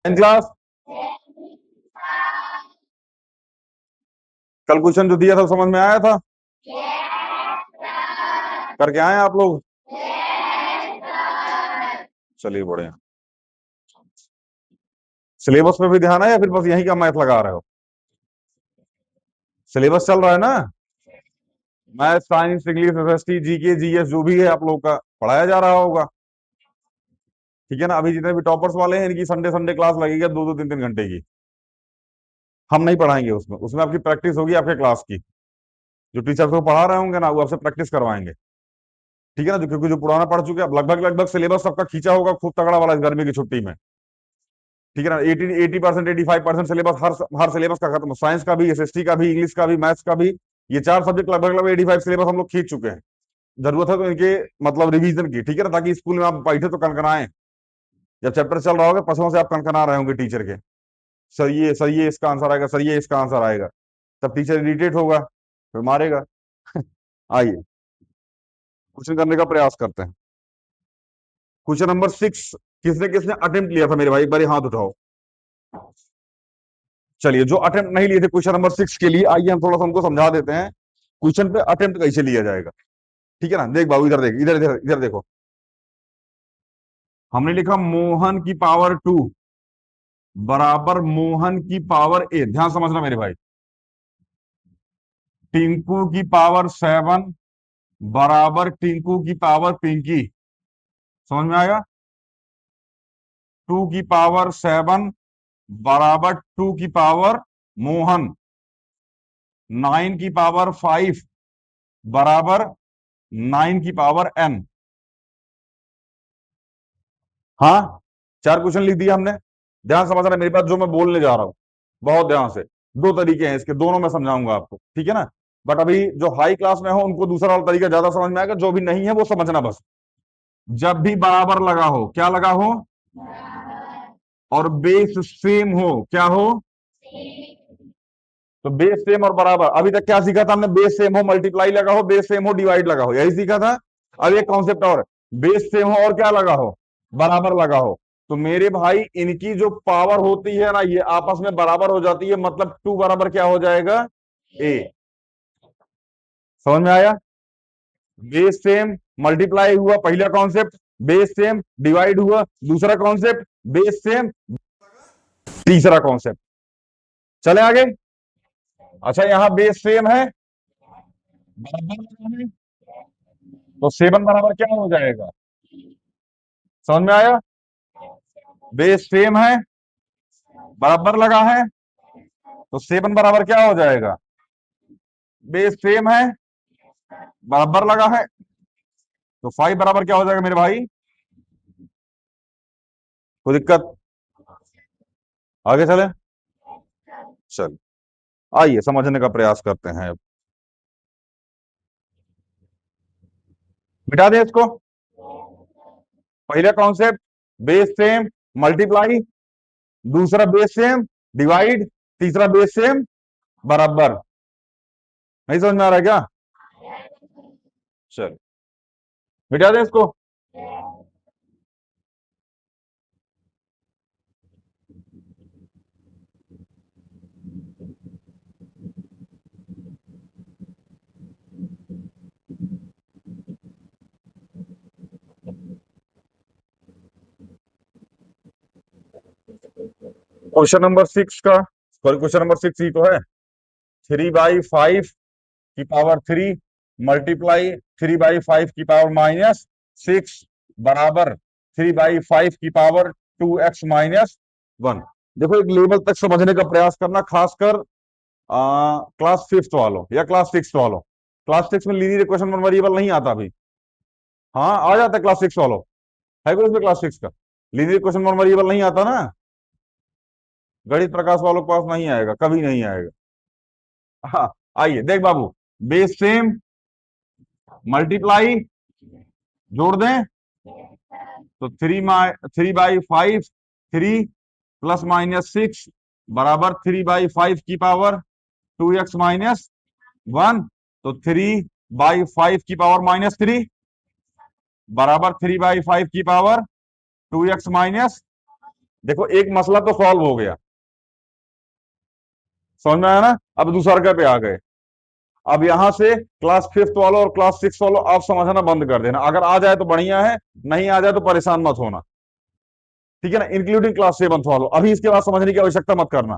Class कल question जो दिया था समझ में आया था? करके आए आप लोग? चलिए बढ़िया। सिलेबस पे भी ध्यान है या फिर बस यही का मैथ लगा रहे हो? सिलेबस चल रहा है ना? Math, science, English, SST, GK, GS जो भी है आप लोग का पढ़ाया जा रहा होगा। ठीक है ना? अभी जितने भी टॉपर्स वाले हैं इनकी संडे संडे क्लास लगेगी 2-2 3-3 घंटे की। हम नहीं पढ़ाएंगे उसमें उसमें आपकी प्रैक्टिस होगी आपके क्लास की। जो टीचर को पढ़ा रहे होंगे ना वो आपसे प्रैक्टिस करवाएंगे। ठीक है ना? क्योंकि जो पुराना पढ़ चुके हैं अब लगभग लगभग सिलेबस सबका खींचा होगा खूब तगड़ा वाला इस गर्मी की छुट्टी में। ठीक है ना? 80% 85% सिलेबस हर सिलेबस का खत्म, साइंस का भी, एसएसटी का भी, इंग्लिश का भी, मैथ्स का भी। ये 4 सब्जेक्ट लगभग लगभग 85 सिलेबस हम लोग खींच चुके हैं। जरूरत है तो इनके मतलब रिवीजन की। ठीक है ना? ताकि स्कूल में आप बैठे तो कनकनाएं। जब चैप्टर चल रहा होगा पसों से आप कनकना रहे होंगे टीचर के। सर ये इसका आंसर आएगा, सर ये इसका आंसर आएगा। तब टीचर इरिटेट होगा, फिर मारेगा। आइए क्वेश्चन करने का प्रयास करते हैं। क्वेश्चन नंबर 6 किसने किसने अटेम्प्ट लिया था मेरे भाई? एक बार हाथ उठाओ। चलिए जो अटेम्प्ट नहीं लिए थे क्वेश्चन नंबर 6 के लिए, आइए हम थोड़ा सा उनको समझा देते हैं क्वेश्चन पे अटेम्प्ट कैसे लिया जाएगा। ठीक है ना? देख बाबू, इधर देख, इधर इधर इधर देखो। हमने लिखा मोहन की पावर 2 बराबर मोहन की पावर ए। ध्यान समझना मेरे भाई। टिंकू की पावर 7 बराबर टिंकू की पावर पिंकी। समझ में आया? 2 की पावर 7 बराबर 2 की पावर मोहन। 9 की पावर 5 बराबर 9 की पावर n। हाँ, 4 क्वेश्चन लिख दिया हमने। ध्यान समझना मेरी बात जो मैं बोलने जा रहा हूं, बहुत ध्यान से। 2 तरीके हैं इसके, दोनों मैं समझाऊंगा आपको। ठीक है ना? बट अभी जो हाई क्लास में हो उनको दूसरा वाला तरीका ज्यादा समझ में आएगा, जो भी नहीं है वो समझना बस। जब भी बराबर लगा हो, क्या लगा हो? और बेस सेम हो, क्या हो? तो बेस सेम और बराबर, अभी तक क्या सीखा था हमने? बेस सेम हो मल्टीप्लाई लगा हो, बेस सेम हो डिवाइड लगा हो, यही सीखा था। अब एक कॉन्सेप्ट और, बेस सेम हो और क्या लगा हो? बराबर लगा हो। तो मेरे भाई इनकी जो पावर होती है ना ये आपस में बराबर हो जाती है, मतलब 2 बराबर क्या हो जाएगा? ए। समझ में आया? बेस सेम मल्टीप्लाई हुआ पहला कॉन्सेप्ट, बेस सेम डिवाइड हुआ दूसरा कॉन्सेप्ट, बेस सेम तीसरा कॉन्सेप्ट। चले आगे। अच्छा यहां बेस सेम है, बराबर लगा है, तो 7 बराबर क्या हो जाएगा? समझ में आया? बेस सेम है, बराबर लगा है, तो 7 बराबर क्या हो जाएगा? बेस सेम है, बराबर लगा है, तो 5 बराबर क्या हो जाएगा मेरे भाई? कोई दिक्कत? आगे चले। चल आइए समझने का प्रयास करते हैं अब। मिटा दें इसको। पहला कॉन्सेप्ट बेस सेम मल्टीप्लाई, दूसरा बेस सेम डिवाइड, तीसरा बेस सेम बराबर। नहीं समझ में आ रहा है क्या? चल मिटा दें इसको। क्वेश्चन नंबर 6 का, सॉरी क्वेश्चन नंबर 6 ही तो है। 3/5 की पावर 3 मल्टीप्लाई 3/5 की पावर -6 बराबर 3/5 की पावर 2x-1। देखो एक लेवल तक समझने का प्रयास करना, खासकर क्लास 5th वालों या क्लास 6th वालों। क्लास 6 में लीनियर इक्वेशन वेरिएबल नहीं आता अभी। हाँ आ जाता है क्लास 6 वालों। है कोई इसमें क्लास 6 का? लीनियर इक्वेशन वेरिएबल नहीं आता ना। गणित प्रकाश वालों के पास नहीं आएगा, कभी नहीं आएगा। हाँ आइए देख बाबू, बेस सेम मल्टीप्लाई जोड़ दें तो 3/5 3 ± 6 बराबर 3/5 की पावर 2x-1। तो 3/5 की पावर -3 बराबर 3/5 की पावर 2x-1। देखो एक मसला तो सॉल्व हो गया, समझ में आया ना। अब दूसरा क्या पे आ गए। अब यहां से क्लास फिफ्थ वालों और क्लास सिक्स वालों आप समझना बंद कर देना, अगर आ जाए तो बढ़िया है, नहीं आ जाए तो परेशान मत होना, ठीक है ना, इंक्लूडिंग क्लास सेवंथ वालों। अभी इसके बाद समझने की आवश्यकता मत करना,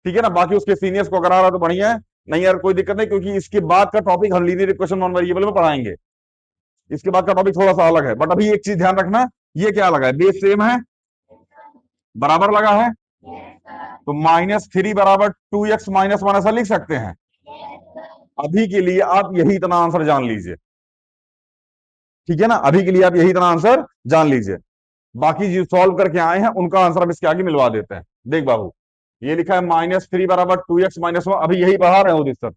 ठीक है ना। बाकी उसके सीनियर्स को अगर आ रहा तो बढ़िया है, नहीं यार कोई दिक्कत नहीं, क्योंकि इसके बाद का टॉपिक हम लीनियर इक्वेशन नॉन वेरिएबल में पढ़ाएंगे। इसके बाद का टॉपिक थोड़ा सा अलग है, बट अभी एक चीज ध्यान रखना, ये क्या लगा है, बेस सेम है, बराबर लगा है, तो -3 बराबर 2x - 1 ऐसा लिख सकते हैं। अभी के लिए आप यही इतना आंसर जान लीजिए, ठीक है ना, अभी के लिए आप यही इतना आंसर जान लीजिए। बाकी जो सॉल्व करके आए हैं उनका आंसर हम इसके आगे मिलवा देते हैं। देख बाबू, ये लिखा है -3 बराबर 2x - 1, अभी यही पढ़ा रहे हो सर।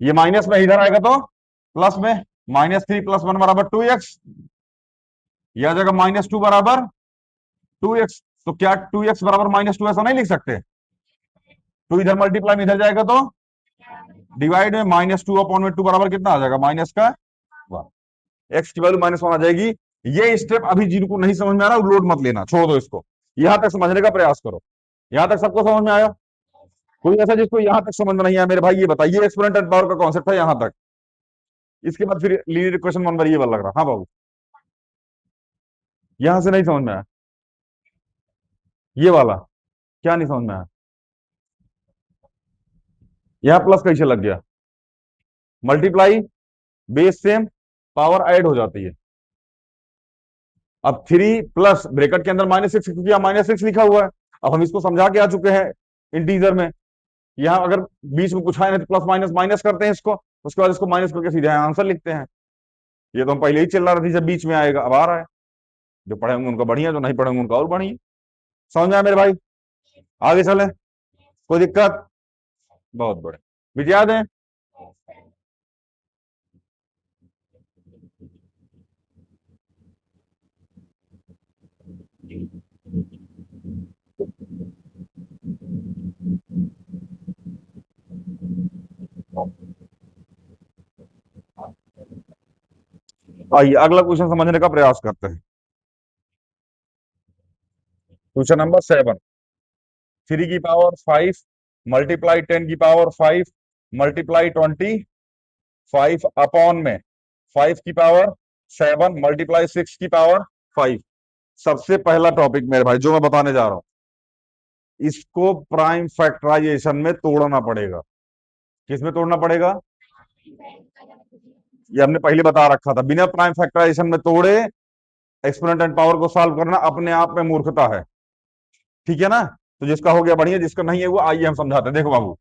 ये माइनस में इधर आएगा तो प्लस में, -3 + 1 बराबर 2x, यह आ जाएगा -2 बराबर 2x। तो क्या 2x बराबर -2 ऐसा नहीं लिख सकते, तो इधर मल्टीप्लाई में इधर जाएगा तो डिवाइड में -2/2 बराबर कितना आ जाएगा, माइनस का 1। एक्स की वैल्यू -1 आ जाएगी। ये स्टेप अभी जिनको नहीं समझ में आ रहा लोड मत लेना, छोड़ दो इसको, यहां तक समझने का प्रयास करो। यहां तक सबको समझ में आया? कोई ऐसा जिसको यहां तक समझ में नहीं आया मेरे भाई ये बताइए, एक्सपोनेंट एंड पावर का कॉन्सेप्ट है यहां तक। इसके बाद फिर लीनियर इक्वेशन वन वेरिएबल लग रहा। हाँ बाबू, यहां से नहीं समझ में आया, ये वाला क्या नहीं समझ में आया, यहां प्लस कैसे लग गया, multiply, base same, power add हो जाती है। अब 3 प्लस ब्रैकेट के अंदर -6, क्योंकि यहाँ -6 लिखा हुआ है। अब हम इसको समझा के आ चुके हैं इंटीजर में, यहाँ अगर बीच में कुछ आए नहीं तो प्लस माइनस माइनस करते हैं इसको, उसके बाद इसको माइनस करके सीधे आंसर लिखते हैं। ये तो हम पहले ही चिल्ला रहा थी जब बीच में आएगा, अब आ रहा है। जो पढ़े होंगे उनका बढ़िया, जो नहीं पढ़े होंगे उनका और बढ़िया। समझ में आया मेरे भाई? आगे चले, कोई दिक्कत? बहुत बड़े विजया दें। आइए अगला क्वेश्चन समझने का प्रयास करते हैं। क्वेश्चन नंबर 7, 3 की पावर 5 मल्टीप्लाई 10 की पावर 5 मल्टीप्लाई 25 अपॉन में 5 की पावर 7 मल्टीप्लाई 6 की पावर 5। सबसे पहला टॉपिक मेरे भाई जो मैं बताने जा रहा हूं, इसको प्राइम फैक्टराइजेशन में तोड़ना पड़ेगा। किस में तोड़ना पड़ेगा? ये हमने पहले बता रखा था, बिना प्राइम फैक्टराइजेशन में तोड़े एक्सपोनेंट एंड पावर को सॉल्व करना अपने आप में मूर्खता है, ठीक है ना। तो जिसका हो गया बढ़िया, जिसका नहीं है वो आइए हम समझाते हैं। देखो बाबू,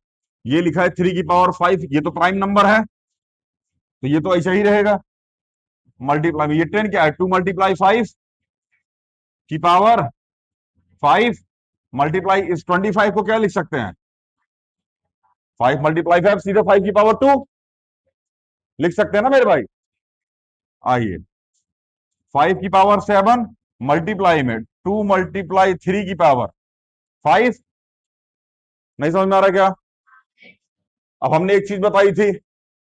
ये लिखा है 3 की पावर 5, ये तो प्राइम नंबर है, तो ये तो ऐसा ही रहेगा। मल्टीप्लाई में ये 10 क्या है, 2 × 5 की पावर 5 मल्टीप्लाई इस 25 को क्या लिख सकते हैं, 5 × 5 सीधे 5 की पावर 2 लिख सकते हैं ना मेरे भाई। आइए 5 की पावर 7 मल्टीप्लाई में 2 मल्टीप्लाई 3 की पावर 5। नहीं समझ में आ रहा क्या? अब हमने एक चीज बताई थी,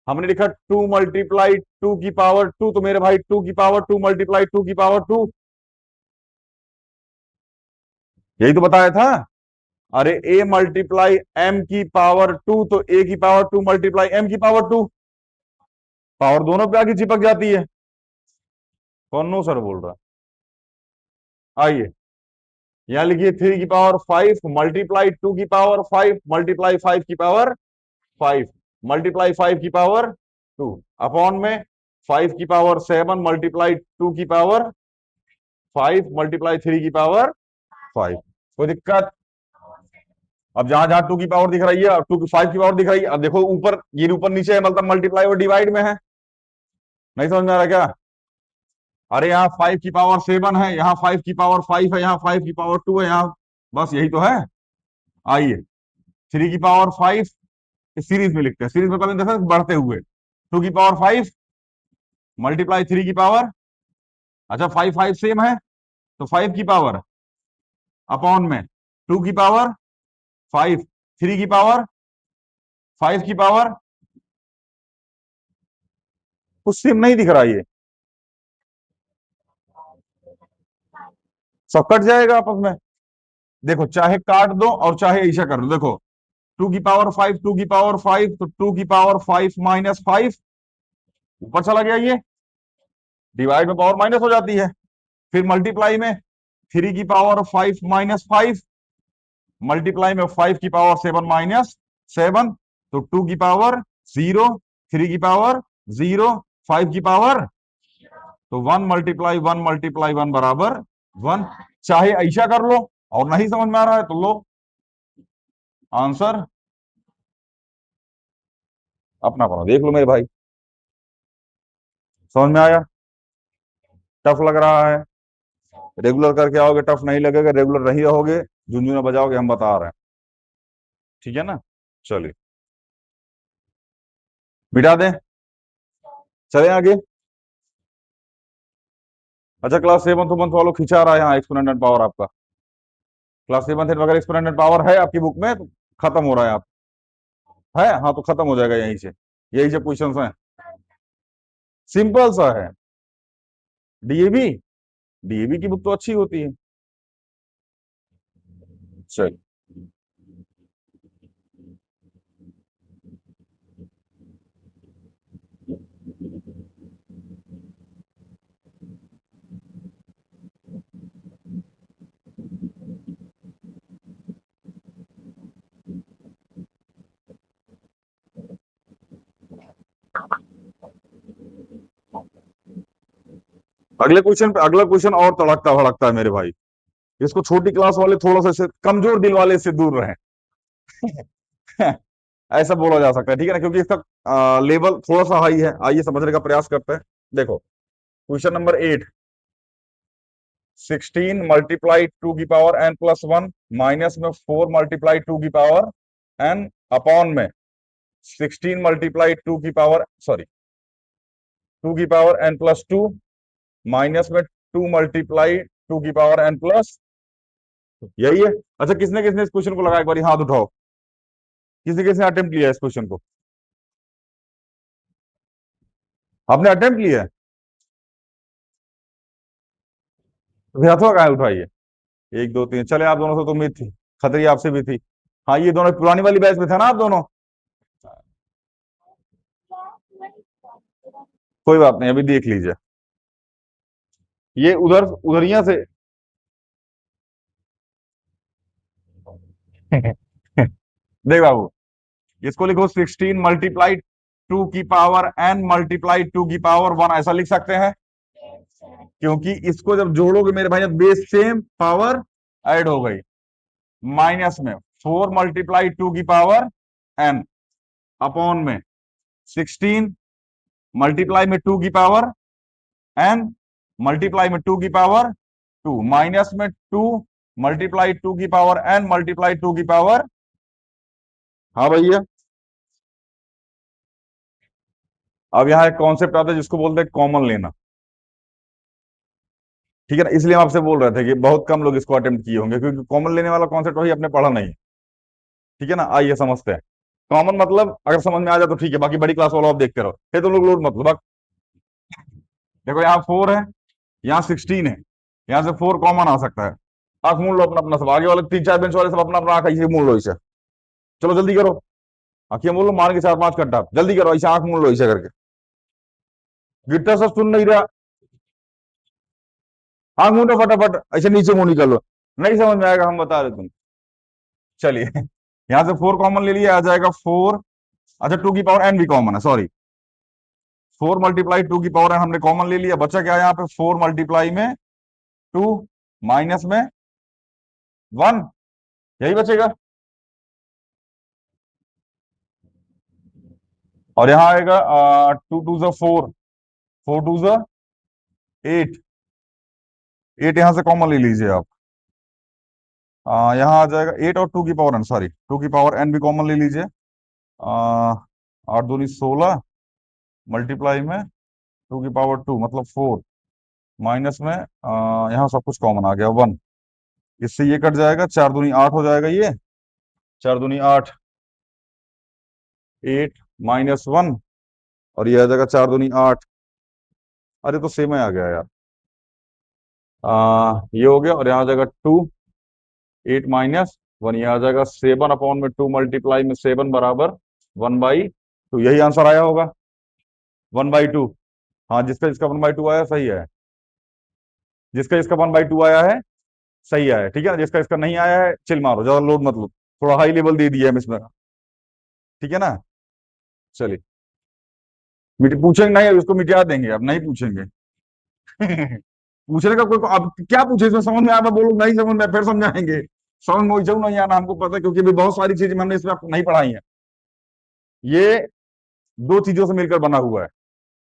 हमने लिखा 2 मल्टीप्लाई 2 की पावर 2, तो मेरे भाई 2 की पावर 2 मल्टीप्लाई 2 की पावर 2, यही तो बताया था। अरे a मल्टीप्लाई m की पावर 2, तो a की पावर 2 मल्टीप्लाई m की पावर 2, पावर दोनों पे आके चिपक जाती है। कौन नो सर बोल रहा? आइए यहां लिखिए 3 की पावर 5 मल्टीप्लाई 2 की पावर 5 मल्टीप्लाई 5 की पावर 5 मल्टीप्लाई 5 की पावर 2 अपॉन में 5 की पावर 7 मल्टीप्लाई 2 की पावर 5 मल्टीप्लाई 3 की पावर 5। कोई दिक्कत? अब जहां जहां 2 की पावर दिख रही है और 5 की पावर दिख रही है, अब देखो ऊपर, ये ऊपर नीचे है, मतलब मल्टीप्लाई और डिवाइड में है। नहीं समझ में आ रहा क्या? अरे यहाँ 5 की पावर 7 है, यहाँ 5 की पावर 5 है, यहाँ 5 की पावर 2 है, यहाँ बस यही तो है। आइए 3 की पावर 5 सीरीज में लिखते हैं, सीरीज मतलब देखो बढ़ते हुए 2 की पावर 5 मल्टीप्लाई 3 की पावर, अच्छा 5 5 सेम है, तो 5 की पावर अपॉन में 2 की पावर 5 3 की पावर 5 की पावर, कुछ सेम नहीं दिख रहा ये। सब कट जाएगा आपस में। देखो चाहे काट दो और चाहे ऐसा कर दो, देखो 2 की पावर 5, 2 की पावर 5, तो 2 की पावर 5 - 5 ऊपर चला गया ये, डिवाइड में पावर माइनस हो जाती है। फिर मल्टीप्लाई में 3 की पावर 5 - 5, मल्टीप्लाई में 5 की पावर 7 - 7, तो 2 की पावर 0, 3 की पावर 0, 5 की पावर, तो 1 × 1 × 1 बराबर 1। चाहे ऐसा कर लो, और नहीं समझ में आ रहा है तो लो आंसर अपना अपना देख लो मेरे भाई। समझ में आया? टफ लग रहा है? रेगुलर करके आओगे टफ नहीं लगेगा, रेगुलर नहीं रहोगे झुनझुना बजाओगे, हम बता रहे हैं। ठीक है ना? चलिए मिटा दें, चले आगे। अच्छा, क्लास 7th वालों खिंचा रहा है यहाँ एक्सपोनेंट पावर आपका। क्लास 7th अगर एक्सपोनेंट पावर है आपकी बुक में तो खत्म हो रहा है आप, है? हाँ, तो खत्म हो जाएगा यहीं से, यही से क्वेश्चन हैं। सिंपल सा है। डीएवी, डीएवी की बुक तो अच्छी होती है। चल, अगला क्वेश्चन और तड़कता भड़कता है मेरे भाई। इसको छोटी क्लास वाले थोड़ा सा कमजोर दिल वाले से दूर रहे। ऐसा बोला जा सकता है, ठीक है ना, क्योंकि इसका लेवल थोड़ा सा हाई है। आइए समझने का प्रयास करते हैं। देखो क्वेश्चन नंबर 8, 16 × 2 की पावर n+1 माइनस में 4 × 2 की पावर n अपॉन में 2 की पावर n+2 माइनस में 2 × 2 यही है। अच्छा, किसने किसने इस क्वेश्चन को लगा, एक बार हाथ उठाओ। किसने किसने अटेम्प्ट लिया इस क्वेश्चन को? आपने अटेम्प्ट लिया है? तो फिर हथवा कहाँ उठाइए? 1 2 3, चले आप दोनों से तो उम्मीद थी, खतरी आपसे भी थी। हाँ, ये दोनों पुरानी वाली बैच में थे ना आप दोनों? कोई बात नहीं, अभी देख लीजिए। ये उधर उधरिया से देख बाबू, इसको लिखो 16 × 2 की पावर n × 2 की पावर 1, ऐसा लिख सकते हैं। क्योंकि इसको जब जोड़ोगे मेरे भाई, बेस सेम पावर ऐड हो गई, माइनस में 4 × 2 की पावर n अपॉन में 16 × 2 की पावर n मल्टीप्लाई में 2 की पावर 2 माइनस में 2 × 2 की पावर n मल्टीप्लाई 2 की पावर। हाँ भैया, अब यहाँ एक कॉन्सेप्ट आता है जिसको बोलते हैं कॉमन लेना। ठीक है ना, इसलिए हम आपसे बोल रहे थे कि बहुत कम लोग इसको अटेम्प्ट किए होंगे, क्योंकि कॉमन लेने वाला कॉन्सेप्ट वही आपने पढ़ा नहीं। ठीक है ना, आइए समझते हैं। कॉमन मतलब अगर समझ में आ जाए तो ठीक है, बाकी बड़ी क्लास वालों आप देखते रहो, ये तो लोग लोड मतलब। देखो यहाँ 4 है, यहाँ 16 है, यहाँ से 4 कॉमन आ सकता है। आंख मूंद लो अपना अपना, सब आगे वाले 3 4 बेंच वाले सब अपना अपना आंख ऐसे मूंद लो इसे। चलो जल्दी करो, आंखें मूंद लो, मार के 4 5 कट्टा, जल्दी करो ऐसे आंख मूंद लो इसे करके। गिट्टा सब सुन नहीं रहा, आंख मूंदो फटाफट, ऐसे नीचे मुंह निकालो। नहीं समझ में आएगा, हम बता रहे तुम। चलिए यहाँ से 4 कॉमन ले लिया, आ जाएगा 4। अच्छा, 2 की पावर n भी कॉमन है, सॉरी। 4 × 2 की पावर n हमने कॉमन ले लिया, बचा क्या यहाँ पे? 4 मल्टीप्लाई में 2 माइनस में 1, यही बचेगा। और यहाँ आएगा 2 2 ज़ा 4, 4 2 ज़ा 8, 8 यहाँ से कॉमन ले लीजिए आप। यहाँ आ जाएगा 8 और 2 की पावर n, सॉरी 2 की पावर n भी कॉमन ले लीजिए। 8 दूनी 16 मल्टीप्लाई में 2 की पावर 2 मतलब 4 माइनस में यहाँ सब कुछ कॉमन आ गया 1। इससे ये कट जाएगा, 4 दूनी 8 हो जाएगा ये, 4 दूनी 8, 8 - 1, और ये आ जाएगा 4 दूनी 8। अरे तो सेम ही आ गया यार। ये हो गया और यहाँ आ जाएगा 8 - 1, ये आ जाएगा 7/2 मल्टीप्लाई में 7 बराबर 1/2। यही आंसर आया होगा 1/2। हाँ, जिसका इसका 1/2 आया सही है, जिसका इसका 1/2 आया है सही आया है, ठीक है ना। जिसका इसका नहीं आया है चिल मारो, ज्यादा लोड मत लो, थोड़ा हाई लेवल दे दिया है इसमें, ठीक है ना। चलिए, मिट पूछेंगे नहीं, अब इसको मिटा देंगे, अब नहीं पूछेंगे। पूछने का कोई, अब क्या पूछे, इसमें समझ में आया बोलो, नहीं समझ में आया, फिर समझाएंगे। समझ में वही नहीं आना हमको पता है, क्योंकि अभी बहुत सारी चीजें हमने इसमें आपको नहीं पढ़ाई है। ये दो चीजों से मिलकर बना हुआ है,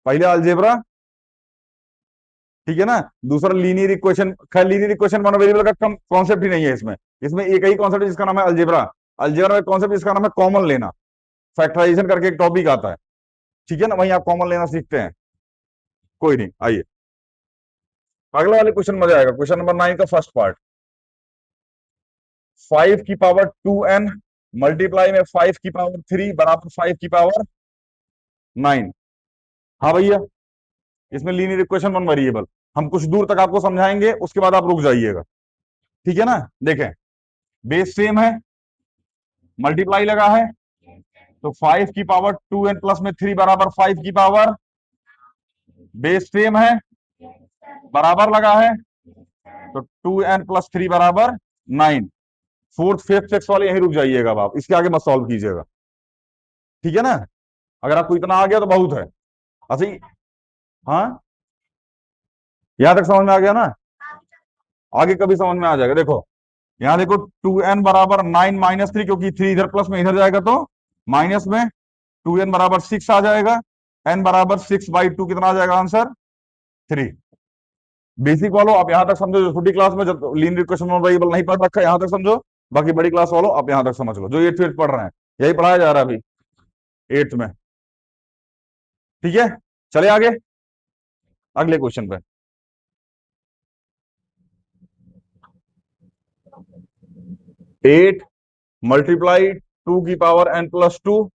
पहले अलजेब्रा, ठीक है ना। दूसरा लीनियर इक्वेशन। खैर लीनियर इक्वेशन वन वेरिएबल का कॉन्सेप्ट ही नहीं है इसमें। इसमें एक ही कॉन्सेप्ट है जिसका नाम है अलजेब्रा। अलजेब्रा में कॉन्सेप्ट जिसका नाम है कॉमन लेना, फैक्टराइजेशन करके एक टॉपिक आता है, ठीक है ना, वहीं आप कॉमन लेना सीखते हैं। कोई नहीं, आइए अगला वाले क्वेश्चन मजा आएगा। क्वेश्चन नंबर 9 का फर्स्ट पार्ट। 5 की पावर 2n मल्टीप्लाई में 5 की पावर 3 बराबर 5 की पावर 9। हाँ भैया, इसमें लीनियर इक्वेशन वन वेरिएबल। हम कुछ दूर तक आपको समझाएंगे, उसके बाद आप रुक जाइएगा, ठीक है ना। देखें, बेस सेम है, मल्टीप्लाई लगा है, तो 5 की पावर 2n प्लस में 3 बराबर 5 की पावर, बेस सेम है, बराबर लगा है, तो 2n+3 बराबर 9। फोर्थ फिफ्थ सिक्स वाले यहीं रुक जाइएगा, अब आप इसके आगे मत सॉल्व कीजिएगा, ठीक है ना। अगर आपको इतना आ गया तो बहुत है। अच्छा हाँ, यहां तक समझ में आ गया ना, आगे कभी समझ में आ जाएगा। देखो यहां देखो, 2n बराबर 9 - 3, क्योंकि 3 इधर प्लस में इधर जाएगा तो माइनस में, 2n बराबर 6 आ जाएगा, n बराबर 6/2 कितना आ जाएगा आंसर 3। बेसिक वालों आप यहां तक समझो, जो छोटी क्लास में जब लीनियर इक्वेशन वेरिएबल नहीं पढ़ रखा है यहां तक समझो। बाकी बड़ी क्लास वालों आप यहां तक समझ लो, जो 8th पढ़ रहे हैं, यही पढ़ाया जा रहा है अभी 8th में, ठीक है। चले आगे अगले क्वेश्चन पे। 8 × 2 की पावर n+2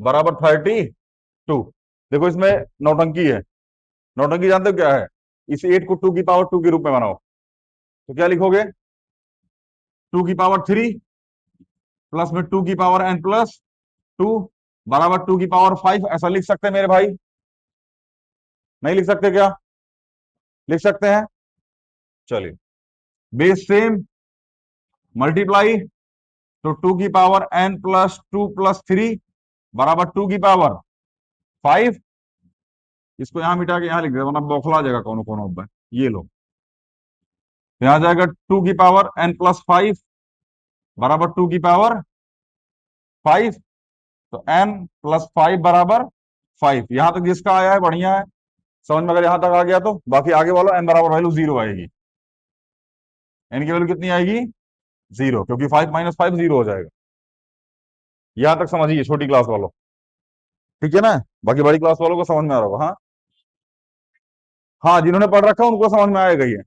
बराबर 32। देखो इसमें नौटंकी है। नौटंकी जानते हो क्या है? इस 8 को 2 की पावर 2 के रूप में बनाओ, तो क्या लिखोगे? 2 की पावर 3 प्लस में 2 की पावर n+2 बराबर 2 की पावर 5। ऐसा लिख सकते हैं मेरे भाई? नहीं लिख सकते क्या? लिख सकते हैं। चलिए, बेस सेम, मल्टीप्लाई, तो 2 की पावर n+2 + 3 बराबर 2 की पावर 5। इसको यहां मिटा के यहां लिख दे, वरना बौखला जाएगा कौन कौन। ये लो, यहां जाएगा 2 की पावर n+5 बराबर 2 की पावर 5। तो n+5 बराबर 5। यहां तक जिसका आया है बढ़िया है, समझ में अगर यहां तक आ गया तो। बाकी आगे वालों n बराबर वैल्यू 0 आएगी, n की वैल्यू कितनी आएगी? 0, क्योंकि 5 - 5 0 हो जाएगा। यहां तक समझिए छोटी क्लास वालों, ठीक है ना। बाकी बड़ी क्लास वालों को समझ में आ रहा होगा। हाँ हाँ, जिन्होंने पढ़ रखा है उनको समझ में आएगा ही है,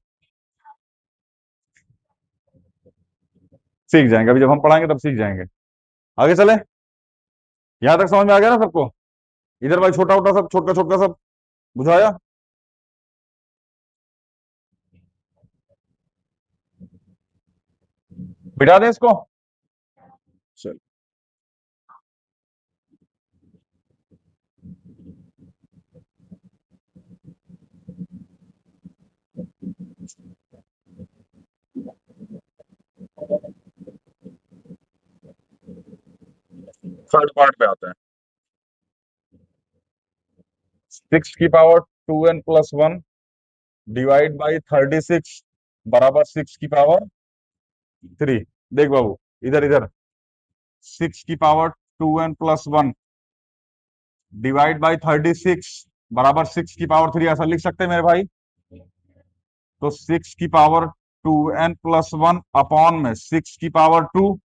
सीख जाएंगे। अभी जब हम पढ़ाएंगे तब सीख जाएंगे। आगे चले, यहां तक समझ में आ गया ना सबको? इधर भाई छोटा छोटा सब, छोटा छोटा सब बुझाया? बिठा दें इसको। चल, थर्ड पार्ट पे आते हैं। 6 की पावर 2n+1 डिवाइड बाई 36 बराबर 6 की पावर 3। देख बाबू, इधर इधर, 6 की पावर 2n+1 डिवाइड बाई 36 बराबर 6 की पावर 3। ऐसा लिख सकते हैं मेरे भाई? तो 6 की पावर 2n+1 अपॉन में 6 की पावर 2।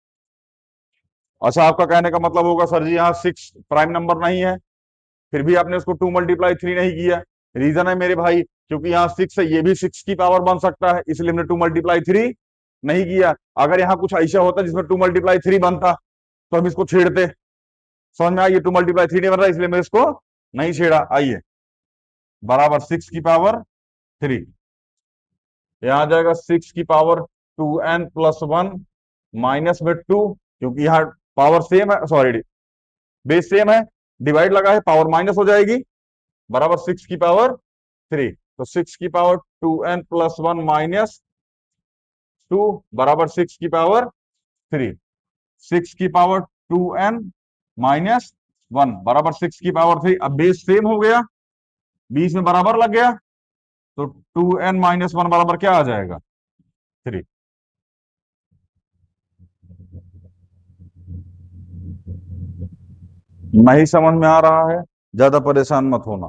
अच्छा, आपका कहने का मतलब होगा सर जी यहाँ 6 प्राइम नंबर नहीं है, फिर भी आपने उसको 2 × 3 नहीं किया। रीजन है मेरे भाई, क्योंकि यहाँ 6 है, ये भी 6 की पावर बन सकता है, इसलिए हमने 2 × 3 नहीं किया। अगर यहाँ कुछ ऐसा होता जिसमें 2 × 3 बनता तो हम इसको छेड़ते। समझ में आइए, 2 × 3 नहीं बन रहा, इसलिए मैं इसको नहीं छेड़ा। आइए, बराबर 6 की पावर 3। यहाँ आ जाएगा 6 की पावर 2n+1 माइनस में 2, क्योंकि यहाँ पावर सेम है, सॉरी बेस सेम है, डिवाइड लगा है, पावर माइनस हो जाएगी, बराबर 6 की पावर 3। तो 6 की पावर 2n+1 - 2 बराबर 6 की पावर 3। 6 की पावर 2n - 1 बराबर 6 की पावर 3। अब बेस सेम हो गया, बीच में बराबर लग गया, तो 2n - 1 बराबर क्या आ जाएगा? 3। नहीं समझ में आ रहा है, ज्यादा परेशान मत होना,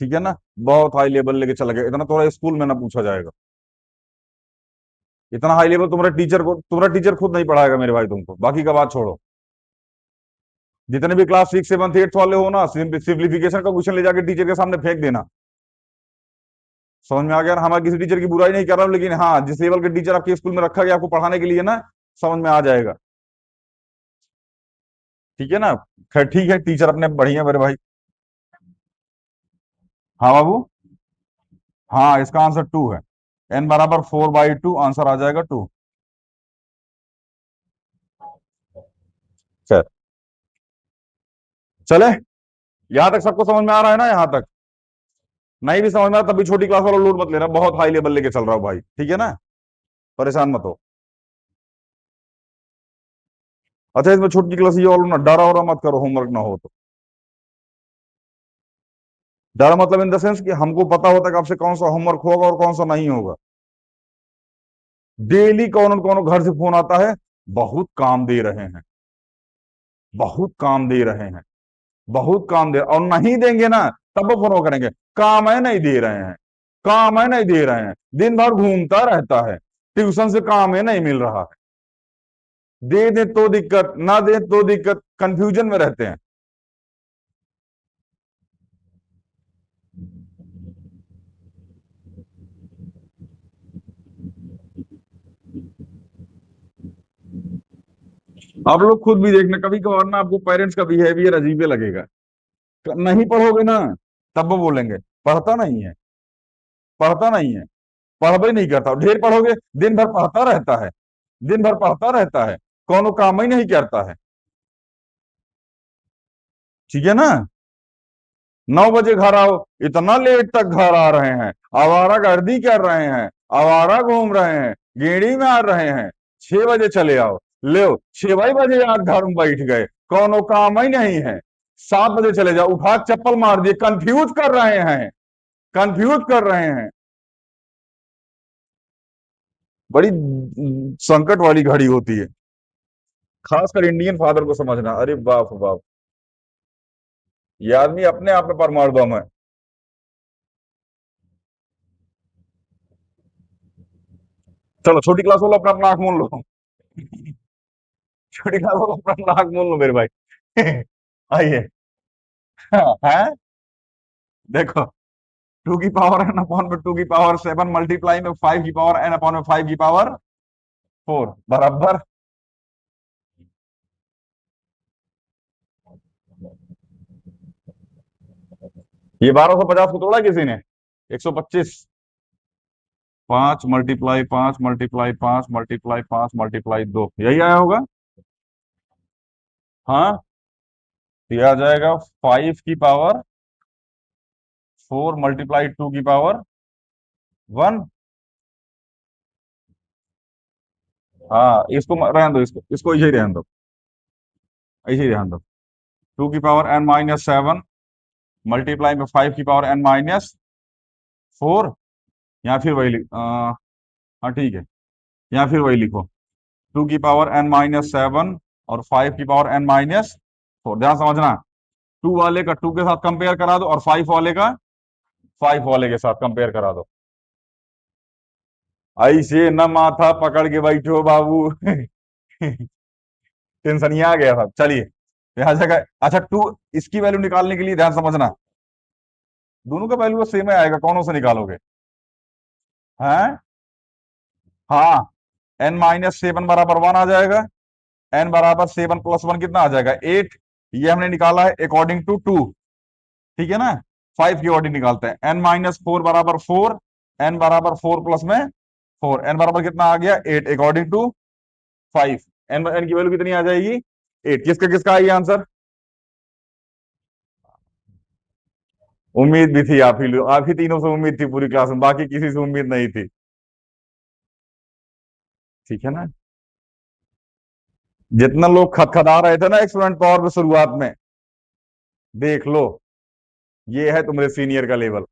ठीक है ना? बहुत हाई लेवल लेके चला गया, इतना थोड़ा स्कूल में ना पूछा जाएगा। इतना हाई लेवल तुम्हारा टीचर खुद नहीं पढ़ाएगा मेरे भाई तुमको, बाकी का बात छोड़ो। जितने भी क्लास 6, 7, 8 वाले हो ना, सिंप्लीफिकेशन का क्वेश्चन ले जाके टीचर के सामने फेंक देना। समझ में आ गया ना? हमारे किसी टीचर की बुराई नहीं कर रहा हूं, लेकिन हाँ, जिस लेवल के टीचर आपके स्कूल में रखा गया आपको पढ़ाने के लिए ना, समझ में आ जाएगा, ठीक है ना? खैर ठीक है, टीचर अपने बढ़िया मेरे भाई। हाँ बाबू, हाँ इसका आंसर 2 है। n = 4/2, आंसर आ जाएगा 2। चल चले, यहां तक सबको समझ में आ रहा है ना? यहां तक नहीं भी समझ में आ रहा, तभी छोटी क्लास वाला लोड मत लेना, बहुत हाई लेवल लेके चल रहा हूं भाई, ठीक है ना? परेशान मत हो। अच्छा, इसमें छोटी क्लास ये वालों ना डरा वरा मत करो, होमवर्क ना हो तो। डरा मतलब इन द सेंस कि हमको पता होता है कि आपसे कौन सा होमवर्क होगा और कौन सा नहीं होगा। डेली कौन कौन घर से फोन आता है, बहुत काम दे रहे हैं, बहुत काम दे रहे हैं, बहुत काम दे, और नहीं देंगे ना तब वो फोन करेंगे, काम है नहीं दे रहे हैं, काम है नहीं दे रहे हैं, दिन भर घूमता रहता है, ट्यूशन से काम है नहीं मिल रहा है। दे दे तो दिक्कत, ना दे तो दिक्कत, कंफ्यूजन में रहते हैं। आप लोग खुद भी देखना, कभी कभार ना आपको पेरेंट्स का बिहेवियर अजीब लगेगा। नहीं पढ़ोगे ना, तब वो बोलेंगे पढ़ता नहीं है, पढ़ता नहीं है, पढ़ भी नहीं करता, ढेर पढ़ोगे, दिन भर पढ़ता रहता है, दिन भर पढ़ता रहता है, कोनो काम ही नहीं करता है, ठीक है ना? 9 बजे घर आओ, इतना लेट तक घर आ रहे हैं, आवारा गर्दी कर रहे हैं, आवारा घूम रहे हैं, गेड़ी मार रहे हैं, 6 बजे चले आओ, ले 6 बजे आप घर में बैठ गए, कोनो काम ही नहीं है, 7 बजे चले जाओ, उठा के चप्पल मार दिए, कंफ्यूज कर रहे हैं, कंफ्यूज कर रहे हैं। बड़ी संकट वाली घड़ी होती है, खासकर इंडियन फादर को समझना, अरे बाप रे बाप, ये आदमी अपने आप में परमाणु बम है। चलो छोटी क्लास वालों अपना अपना आंख मूंद लो, छोटी क्लास वालों अपना अपना आंख मूंद लो मेरे भाई। आइए, है देखो, 2 की पावर n/2 की पावर 7 मल्टीप्लाई में 5 की पावर n/5 की पावर 4 बराबर। ये 1250 को तोड़ा किसी ने? 125। 5 × 5 × 5 × 5 × 5 यही आया होगा। हाँ, तो ये आ जाएगा 5 की पावर 4 मल्टीप्लाई 2 की पावर 1। हाँ, इसको रहने दो, इसको इसको यही रहने दो, ऐसे ही रहने दो। 2 की पावर n - 7 मल्टीप्लाई में 5 की पावर n - 4, या फिर वही हाँ ठीक है, या फिर वही लिखो, 2 की पावर n - 7 और 5 की पावर n - 4। ध्यान समझना, 2 वाले का 2 के साथ कंपेयर करा दो, और 5 वाले का 5 वाले के साथ कंपेयर करा दो। ऐसे न माथा पकड़ के बैठो बाबू। टेंशन ही आ गया था, चलिए यहाँ जगह। अच्छा, 2 इसकी वैल्यू निकालने के लिए ध्यान समझना, दोनों का वैल्यू सेम ही आएगा, कौन से निकालोगे? हैं? हाँ, n - 7 बराबर 1 आ जाएगा, n बराबर 7 + 1 कितना आ जाएगा? 8। ये हमने निकाला है अकॉर्डिंग टू 2, ठीक है ना? 5 की ऑर्डिंग निकालते हैं, n - 4 बराबर 4, एन बराबर 4 में 4, एन बराबर कितना आ गया 8 अकॉर्डिंग टू 5। एन एन की वैल्यू कितनी आ जाएगी 8। किसका किसका आई आंसर? उम्मीद भी थी, आप ही तीनों से उम्मीद थी पूरी क्लास में, बाकी किसी से उम्मीद नहीं थी। ठीक है ना? जितना लोग खदखदा रहे थे ना एक्सपेरिमेंट पावर में शुरुआत में, देख लो, ये है तुम्हारे सीनियर का लेवल।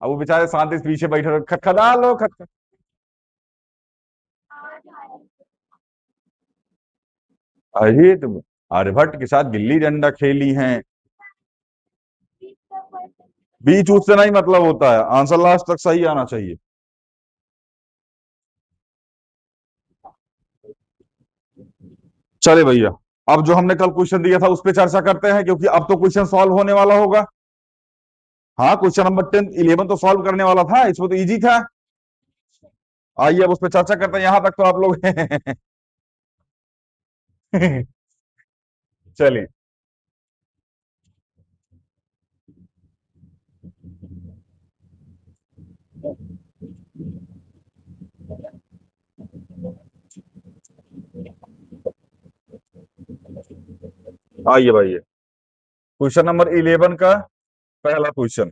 अब वो बेचारे शांति से पीछे बैठे रहे, खदखदा लो खद। अरे तुम आर्यभट्ट के साथ गिल्ली डंडा खेली हैं। बीच ऊच से नहीं मतलब होता है, आंसर लास्ट तक सही आना चाहिए। चले भैया, अब जो हमने कल क्वेश्चन दिया था उस पर चर्चा करते हैं, क्योंकि अब तो क्वेश्चन सॉल्व होने वाला होगा। हाँ, क्वेश्चन नंबर 10 11 तो सॉल्व करने वाला था, इसमें तो इजी था। आइए अब उस पर चर्चा करते हैं, यहां तक तो आप लोग चलिए। आइए भाई, क्वेश्चन नंबर 11 का पहला क्वेश्चन।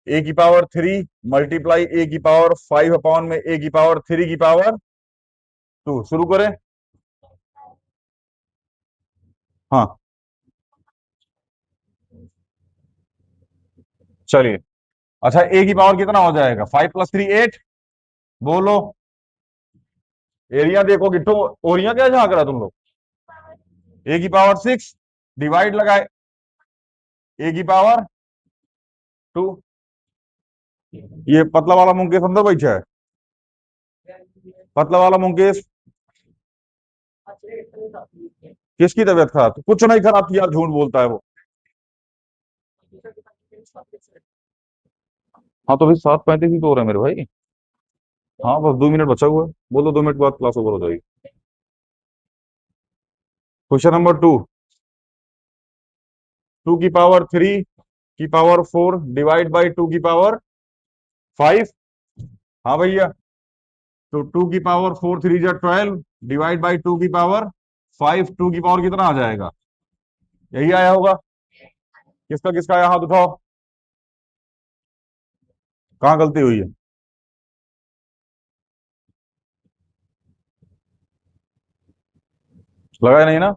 ए की पावर 3 मल्टीप्लाई ए की पावर 5 अपॉन में ए की पावर 3 की पावर 2। शुरू करें। हाँ, चलिए। अच्छा, ए की पावर कितना हो जाएगा 5 + 3 8। बोलो। एरिया देखो किट्टू, ओरिया क्या झांक रहा तुम लोग? ए की पावर 6 डिवाइड लगाए ए की पावर 2। ये पतला वाला मुंकेश अंदर बैठा है। पतला वाला मुंकेश, किसकी तबीयत खराब? कुछ नहीं खराब थी यार, झूठ बोलता है वो। हाँ, तो अभी 7:35 ही तो हो रहा है मेरे भाई। हाँ, बस 2 मिनट बचा हुआ है, बोलो 2 मिनट बाद क्लास ओवर हो जाएगी। Question number 2। 2 की पावर 3 की पावर 4 डिवाइड बाई 2 की पावर 5। हाँ भैया, तो 2 की पावर 4 3 जा 12 डिवाइड बाई 2 की पावर 5। 2 की पावर कितना आ जाएगा? यही आया होगा। किसका किसका आया, हाथ उठाओ। कहाँ गलती हुई है? लगाया नहीं ना?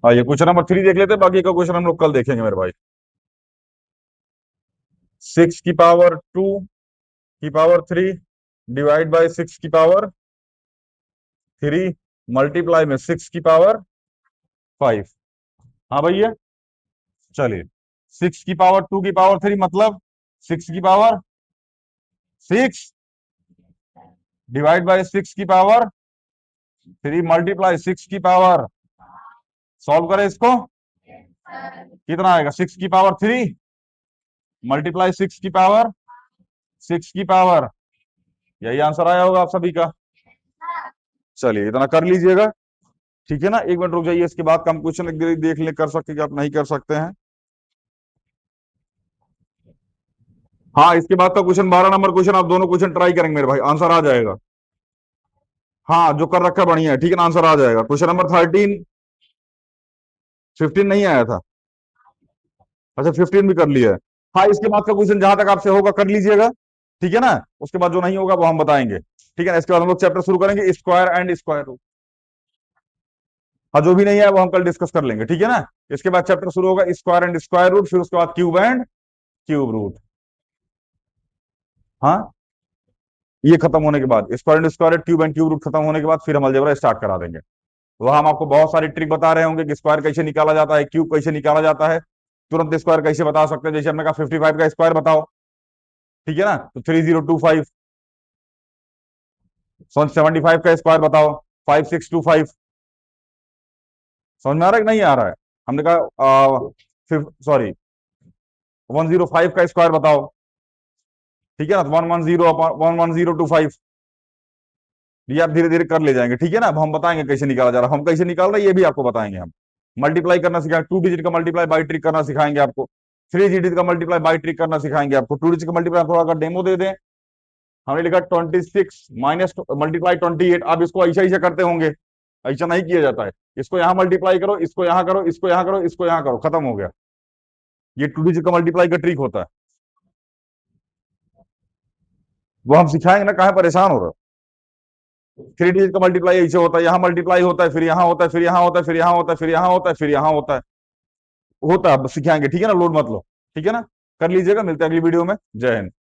हाँ, ये क्वेश्चन नंबर 3 देख लेते हैं, बाकी का क्वेश्चन हम लोग कल देखेंगे मेरे भाई। 6 की पावर 2 की पावर 3 डिवाइड बाई 6 की पावर 3 मल्टीप्लाई में 6 की पावर 5। हाँ भैया, चलिए। 6 की पावर 2 की पावर 3 मतलब 6 की पावर 6 डिवाइड बाई 6 की पावर 3 मल्टीप्लाई 6 की पावर। सॉल्व करें इसको, कितना आएगा 6 की पावर 3 मल्टीप्लाई 6 की पावर 6 की पावर। यही आंसर आया होगा आप सभी का। चलिए, इतना कर लीजिएगा। ठीक है ना? एक मिनट रुक जाइए, इसके बाद का हम क्वेश्चन देख ले, कर सकते कि आप नहीं कर सकते हैं। हाँ, इसके बाद का क्वेश्चन 12 नंबर क्वेश्चन, आप दोनों क्वेश्चन ट्राई करेंगे मेरे भाई, आंसर आ जाएगा। हाँ, जो कर रखा है बढ़िया है, ठीक है ना? आंसर आ जाएगा। Question number 13। 15 नहीं आया था? अच्छा, 15 भी कर लिया है। हाँ, इसके बाद का क्वेश्चन जहां तक आपसे होगा कर लीजिएगा। ठीक है ना? उसके बाद जो नहीं होगा वो हम बताएंगे। ठीक है ना? इसके बाद हम लोग चैप्टर शुरू करेंगे स्क्वायर एंड स्क्वायर रूट। हाँ, जो भी नहीं है वो हम कल डिस्कस कर लेंगे। ठीक है ना? इसके बाद चैप्टर शुरू होगा स्क्वायर एंड स्क्वायर रूट, फिर उसके बाद क्यूब एंड क्यूब रूट। हाँ, ये खत्म होने के बाद square and square, cube and cube root खत्म होने के बाद फिर हम अलजेब्रा स्टार्ट करा देंगे। वहां हम आपको बहुत सारी ट्रिक बता रहे होंगे कि स्क्वायर कैसे निकाला जाता है, क्यूब कैसे निकाला जाता है, तुरंत स्क्वायर कैसे बता सकते हैं। जैसे हमने कहा 55 का स्क्वायर बताओ। ठीक है ना? तो 3025। 75 का स्क्वायर बताओ, 5625। समझ में आ रहा है कि नहीं आ रहा है? हमने कहा सॉरी 105 का स्क्वायर बताओ। ठीक है ना? 110 ये आप धीरे धीरे कर ले जाएंगे। ठीक है ना? अब हम बताएंगे कैसे निकाला जा रहा है, हम कैसे निकाल रहे हैं ये भी आपको बताएंगे। हम मल्टीप्लाई करना सिखाएंगे, 2 डिजिट का मल्टीप्लाई बाई ट्रिक करना सिखाएंगे आपको। थ्री डिजिट का मल्टीप्लाई बाई ट्रिक करना सिखाएंगे आपको। टू डिजिट का मल्टीप्लाई थोड़ा अगर डेमो दे दें। हमने लिखा 26 माइनस मल्टीप्लाई 28। आप इसको ऐसा ऐसा करते होंगे, ऐसा नहीं किया जाता है। इसको यहां मल्टीप्लाई करो, इसको यहां करो, इसको यहां करो, इसको यहां करो, खत्म हो गया। ये टू डिजिट का मल्टीप्लाई का ट्रिक होता है, वो हम सिखाएंगे ना, कहां परेशान हो रहा है। थ्री डिजिट का मल्टीप्लाई ऐसे होता है, यहां मल्टीप्लाई होता है, फिर यहां होता है, फिर यहां होता है, फिर यहां होता है, फिर यहां होता है, फिर यहां होता है, होता है, सिखाएंगे, ठीक है ना, लोड मत लो, ठीक है ना, कर लीजिएगा। मिलते हैं अगली वीडियो में। जय हिंद।